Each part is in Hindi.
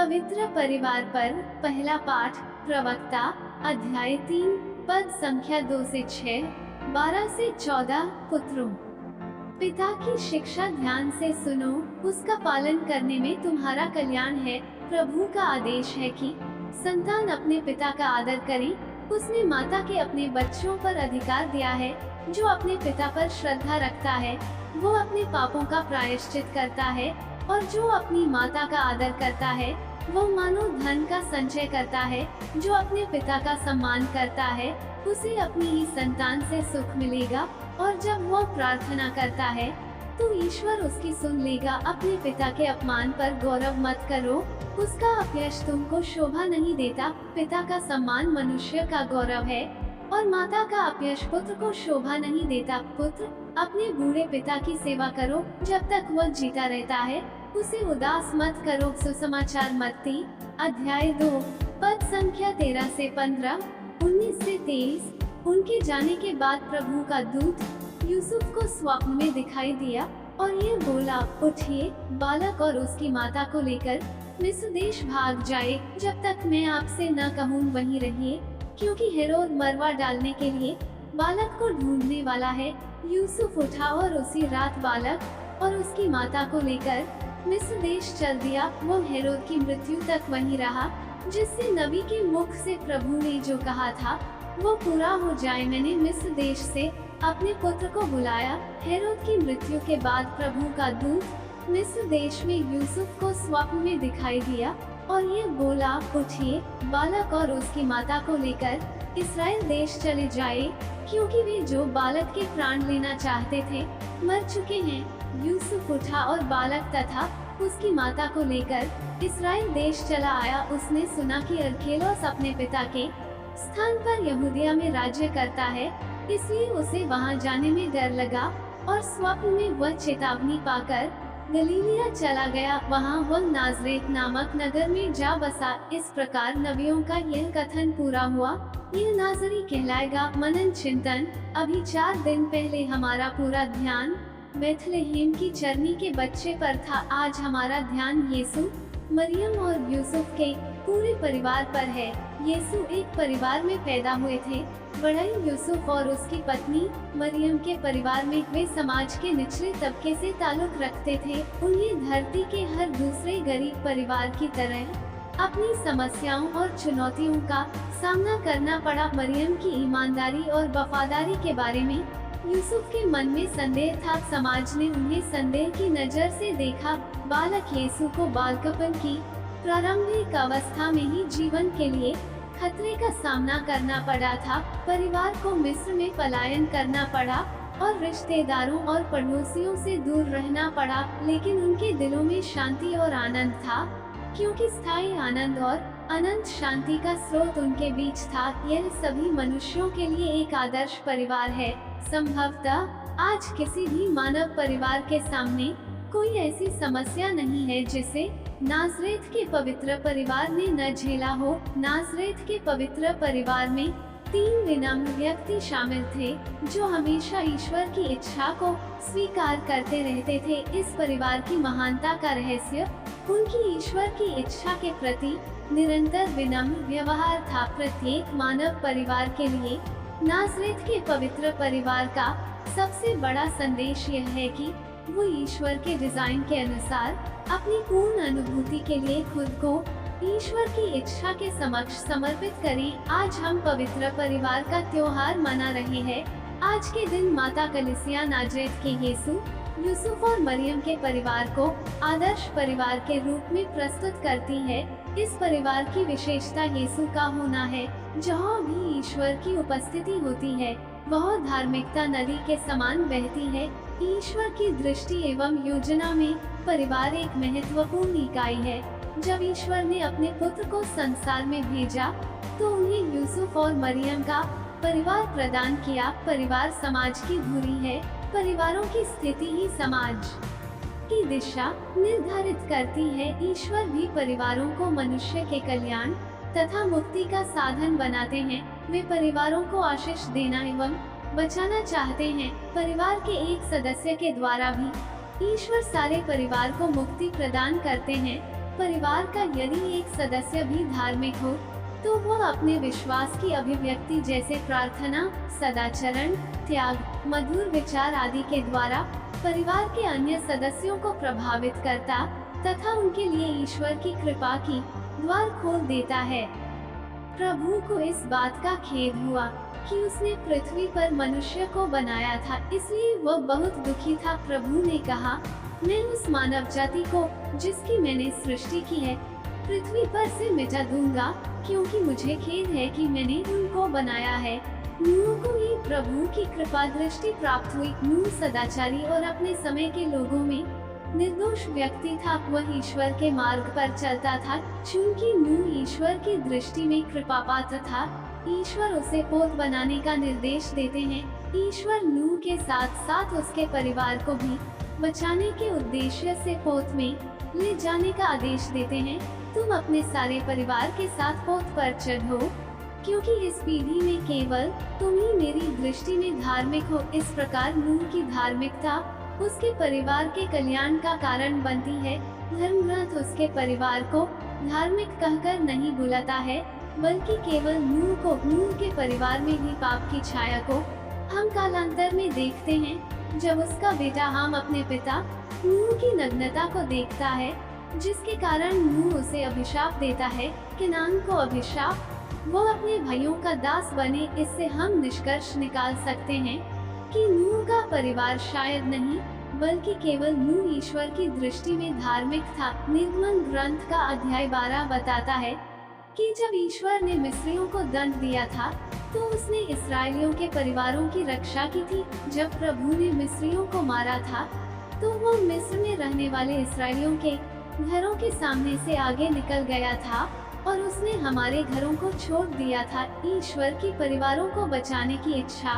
पवित्र परिवार पर पहला पाठ प्रवक्ता अध्याय 3 पद संख्या 2 से 6, 12 से 14। पुत्रों, पिता की शिक्षा ध्यान से सुनो, उसका पालन करने में तुम्हारा कल्याण है। प्रभु का आदेश है कि संतान अपने पिता का आदर करें। उसने माता के अपने बच्चों पर अधिकार दिया है। जो अपने पिता पर श्रद्धा रखता है वो अपने पापों का प्रायश्चित करता है, और जो अपनी माता का आदर करता है वो मानो धन का संचय करता है। जो अपने पिता का सम्मान करता है उसे अपनी ही संतान से सुख मिलेगा, और जब वो प्रार्थना करता है तो ईश्वर उसकी सुन लेगा। अपने पिता के अपमान पर गौरव मत करो, उसका अपयश तुमको शोभा नहीं देता। पिता का सम्मान मनुष्य का गौरव है, और माता का अपयश पुत्र को शोभा नहीं देता। पुत्र, अपने बूढ़े पिता की सेवा करो जब तक वह जीता रहता है, उसे उदास मत करो। सुसमाचार मत्ती अध्याय 2 पद संख्या 13 से 15, 19 से 23। उनके जाने के बाद प्रभु का दूत यूसुफ को स्वप्न में दिखाई दिया और ये बोला, उठिए, बालक और उसकी माता को लेकर मिस्र देश भाग जाए। जब तक मैं आपसे न कहूँ वहीं रहिए, क्योंकि हेरोद मरवा डालने के लिए बालक को ढूंढने वाला है। यूसुफ उठा और उसी रात बालक और उसकी माता को लेकर मिस्र देश चल दिया। वो हेरोद की मृत्यु तक वहीं रहा, जिससे नबी के मुख से प्रभु ने जो कहा था वो पूरा हो जाए। मैंने मिस्र देश से अपने पुत्र को बुलाया। हेरोद की मृत्यु के बाद प्रभु का दूत मिस्र देश में यूसुफ को स्वप्न में दिखाई दिया और ये बोला, उठिए, बालक और उसकी माता को लेकर इस्राएल देश चले जाए, क्योंकि वे जो बालक के प्राण लेना चाहते थे मर चुके हैं। यूसुफ उठा और बालक तथा उसकी माता को लेकर इस्राएल देश चला आया। उसने सुना कि अर्खेलोस अपने पिता के स्थान पर यहूदिया में राज्य करता है, इसलिए उसे वहां जाने में डर लगा, और स्वप्न में वह चेतावनी पाकर गलीलिया चला गया। वहां वह नाजरेत नामक नगर में जा बसा। इस प्रकार नबियों का यह कथन पूरा हुआ, यह नाजरी कहलाएगा। मनन चिंतन। अभी 4 दिन पहले हमारा पूरा ध्यान बेथलेहेम की चरनी के बच्चे पर था। आज हमारा ध्यान यीशु, मरियम और यूसुफ के पूरे परिवार पर है। यीशु एक परिवार में पैदा हुए थे। बड़ाई यूसुफ और उसकी पत्नी मरियम के परिवार में। वे समाज के निचले तबके से ताल्लुक रखते थे। उन्हें धरती के हर दूसरे गरीब परिवार की तरह अपनी समस्याओं और चुनौतियों का सामना करना पड़ा। मरियम की ईमानदारी और वफादारी के बारे में यूसुफ के मन में संदेह था। समाज ने उन्हें संदेह की नज़र से देखा। बालक यीशु को बालकपन की प्रारंभिक अवस्था में ही जीवन के लिए खतरे का सामना करना पड़ा था। परिवार को मिस्र में पलायन करना पड़ा और रिश्तेदारों और पड़ोसियों से दूर रहना पड़ा, लेकिन उनके दिलों में शांति और आनंद था, क्योंकि स्थायी आनंद और अनंत शांति का स्रोत उनके बीच था। यह सभी मनुष्यों के लिए एक आदर्श परिवार है। संभवतः आज किसी भी मानव परिवार के सामने कोई ऐसी समस्या नहीं है जिसे नाजरेत के पवित्र परिवार ने न झेला हो। नाजरेत के पवित्र परिवार में 3 विनम्र व्यक्ति शामिल थे, जो हमेशा ईश्वर की इच्छा को स्वीकार करते रहते थे। इस परिवार की महानता का रहस्य उनकी ईश्वर की इच्छा के प्रति निरंतर विनम्र व्यवहार था। प्रत्येक मानव परिवार के लिए नाजरेत के पवित्र परिवार का सबसे बड़ा संदेश यह है कि वो ईश्वर के डिजाइन के अनुसार अपनी पूर्ण अनुभूति के लिए खुद को ईश्वर की इच्छा के समक्ष समर्पित करें। आज हम पवित्र परिवार का त्योहार मना रहे हैं। आज के दिन माता कलीसिया नाजरेत के यीशु, यूसुफ और मरियम के परिवार को आदर्श परिवार के रूप में प्रस्तुत करती है। इस परिवार की विशेषता यीशु का होना है। जहाँ भी ईश्वर की उपस्थिति होती है वह धार्मिकता नदी के समान बहती है। ईश्वर की दृष्टि एवं योजना में परिवार एक महत्वपूर्ण इकाई है। जब ईश्वर ने अपने पुत्र को संसार में भेजा तो उन्हें यूसुफ और मरियम का परिवार प्रदान किया। परिवार समाज की धुरी है। परिवारों की स्थिति ही समाज की दिशा निर्धारित करती है। ईश्वर भी परिवारों को मनुष्य के कल्याण तथा मुक्ति का साधन बनाते हैं। वे परिवारों को आशीष देना एवं बचाना चाहते हैं। परिवार के एक सदस्य के द्वारा भी ईश्वर सारे परिवार को मुक्ति प्रदान करते हैं। परिवार का यदि एक सदस्य भी धार्मिक हो तो वह अपने विश्वास की अभिव्यक्ति जैसे प्रार्थना, सदाचरण, त्याग, मधुर विचार आदि के द्वारा परिवार के अन्य सदस्यों को प्रभावित करता तथा उनके लिए ईश्वर की कृपा की द्वार खोल देता है। प्रभु को इस बात का खेद हुआ कि उसने पृथ्वी पर मनुष्य को बनाया था, इसलिए वह बहुत दुखी था। प्रभु ने कहा, मैं उस मानव जाति को जिसकी मैंने सृष्टि की है पृथ्वी पर से मिटा दूंगा, क्योंकि मुझे खेद है कि मैंने उनको बनाया है। नूह को ही प्रभु की कृपा दृष्टि प्राप्त हुई। नूह सदाचारी और अपने समय के लोगों में निर्दोष व्यक्ति था। वह ईश्वर के मार्ग पर चलता था। चूंकि नूह ईश्वर की दृष्टि में कृपा पात्र था, ईश्वर उसे पोत बनाने का निर्देश देते हैं। ईश्वर नूह के साथ साथ उसके परिवार को भी बचाने के उद्देश्य से पोत में ले जाने का आदेश देते हैं। तुम अपने सारे परिवार के साथ पोत पर चढ़ो, क्योंकि इस पीढ़ी में केवल तुम ही मेरी दृष्टि में धार्मिक हो। इस प्रकार नूह की धार्मिकता उसके परिवार के कल्याण का कारण बनती है। धर्म ग्रंथ उसके परिवार को धार्मिक कहकर नहीं बुलाता है, बल्कि केवल नूह के परिवार में ही पाप की छाया को हम कालांतर में देखते हैं, जब उसका बेटा हाम अपने पिता नूह की नग्नता को देखता है, जिसके कारण नूह उसे अभिशाप देता है। केनान को अभिशाप, वो अपने भाइयों का दास बने। इससे हम निष्कर्ष निकाल सकते हैं कि नूह का परिवार शायद नहीं, बल्कि केवल नूह ईश्वर की दृष्टि में धार्मिक था। निर्गमन ग्रंथ का अध्याय 12 बताता है कि जब ईश्वर ने मिस्रियों को दंड दिया था, तो उसने इस्राएलियों के परिवारों की रक्षा की थी। जब प्रभु ने मिस्रियों को मारा था, तो वो मिस्र में रहने वाले इस्राएलियों के घरों के सामने से आगे निकल गया था और उसने हमारे घरों को छोड़ दिया था। ईश्वर की परिवारों को बचाने की इच्छा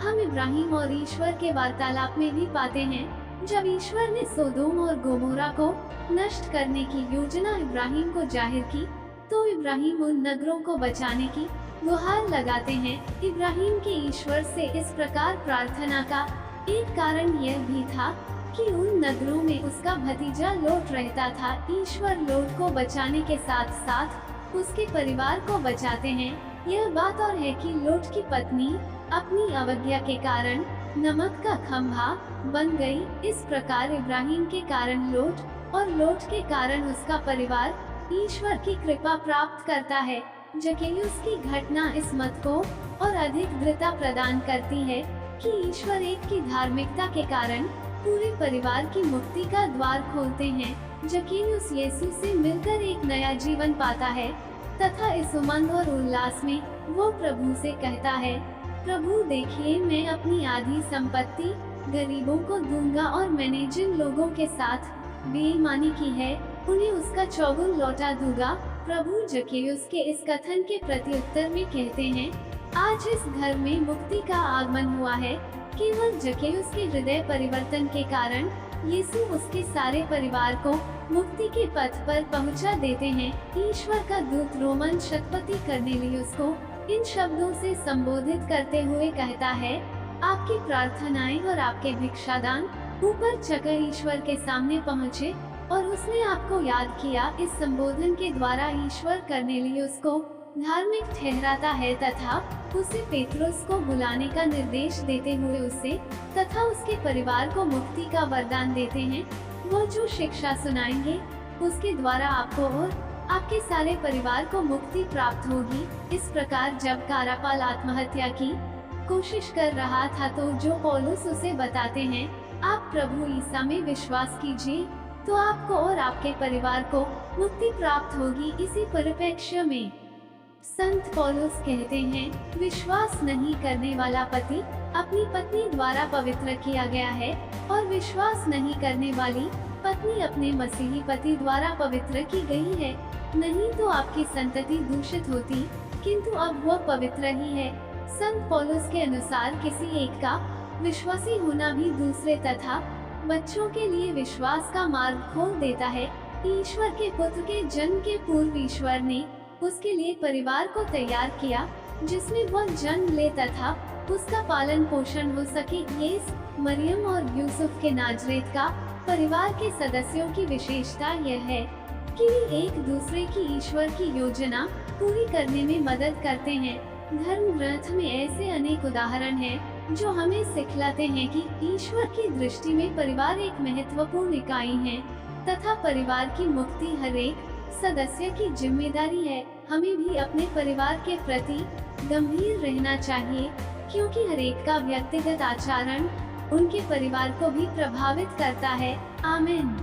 हम इब्राहिम और ईश्वर के वार्तालाप में भी पाते हैं। जब ईश्वर ने सोदोम और गोमोरा को नष्ट करने की योजना इब्राहिम को जाहिर की, तो इब्राहिम उन नगरों को बचाने की गुहार लगाते हैं। इब्राहिम के ईश्वर से इस प्रकार प्रार्थना का एक कारण यह भी था कि उन नगरों में उसका भतीजा लोट रहता था। ईश्वर लोट को बचाने के साथ साथ उसके परिवार को बचाते हैं। यह बात और है कि लोट की पत्नी अपनी अवज्ञा के कारण नमक का खंभा बन गई। इस प्रकार इब्राहिम के कारण लोट और लोट के कारण उसका परिवार ईश्वर की कृपा प्राप्त करता है। जकेयुस की घटना इस मत को और अधिक दृढ़ता प्रदान करती है कि ईश्वर एक की धार्मिकता के कारण पूरे परिवार की मुक्ति का द्वार खोलते हैं। जकेयुस यीशु से मिलकर एक नया जीवन पाता है तथा इस उमंग और उल्लास में वो प्रभु से कहता है, प्रभु देखिए, मैं अपनी आधी संपत्ति गरीबों को दूंगा और मैंने जिन लोगों के साथ बेईमानी की है उन्हें उसका चौगुन लौटा दूंगा। प्रभु जकेयुस के इस कथन के प्रत्युत्तर में कहते हैं, आज इस घर में मुक्ति का आगमन हुआ है। केवल जकेयुस के हृदय परिवर्तन के कारण यीशु उसके सारे परिवार को मुक्ति के पथ पर पहुंचा देते हैं। ईश्वर का दूत रोमन शतपति कर्नेलियुस को इन शब्दों से संबोधित करते हुए कहता है, आपकी प्रार्थनाएं और आपके भिक्षादान ऊपर चकर ईश्वर के सामने पहुँचे और उसने आपको याद किया। इस संबोधन के द्वारा ईश्वर कर्नेलियुस को धार्मिक ठहराता है तथा उसे पेट्रोस को बुलाने का निर्देश देते हुए उसे तथा उसके परिवार को मुक्ति का वरदान देते हैं। वो जो शिक्षा सुनाएंगे उसके द्वारा आपको और आपके सारे परिवार को मुक्ति प्राप्त होगी। इस प्रकार जब कारापाल आत्महत्या की कोशिश कर रहा था, तो जो पौलुस उसे बताते हैं, आप प्रभु ईसा में विश्वास कीजिए तो आपको और आपके परिवार को मुक्ति प्राप्त होगी। इसी परिप्रेक्ष्य में संत पौलुस कहते हैं, विश्वास नहीं करने वाला पति अपनी पत्नी द्वारा पवित्र किया गया है और विश्वास नहीं करने वाली पत्नी अपने मसीही पति द्वारा पवित्र की गई है। नहीं तो आपकी संतति दूषित होती, किंतु अब वह पवित्र ही है। संत पौलुस के अनुसार किसी एक का विश्वासी होना भी दूसरे तथा बच्चों के लिए विश्वास का मार्ग खोल देता है। ईश्वर के पुत्र के जन्म के पूर्व ईश्वर ने उसके लिए परिवार को तैयार किया, जिसमें वह जन्म ले तथा उसका पालन पोषण हो सके। येस मरियम और यूसुफ के नाजरेत का परिवार के सदस्यों की विशेषता यह है कि वे एक दूसरे की ईश्वर की योजना पूरी करने में मदद करते हैं। धर्म ग्रंथ में ऐसे अनेक उदाहरण हैं जो हमें सिखलाते हैं कि ईश्वर की दृष्टि में परिवार एक महत्वपूर्ण इकाई है तथा परिवार की मुक्ति हर एक सदस्य की जिम्मेदारी है। हमें भी अपने परिवार के प्रति गंभीर रहना चाहिए, क्योंकि हर एक का व्यक्तिगत आचरण उनके परिवार को भी प्रभावित करता है। आमीन।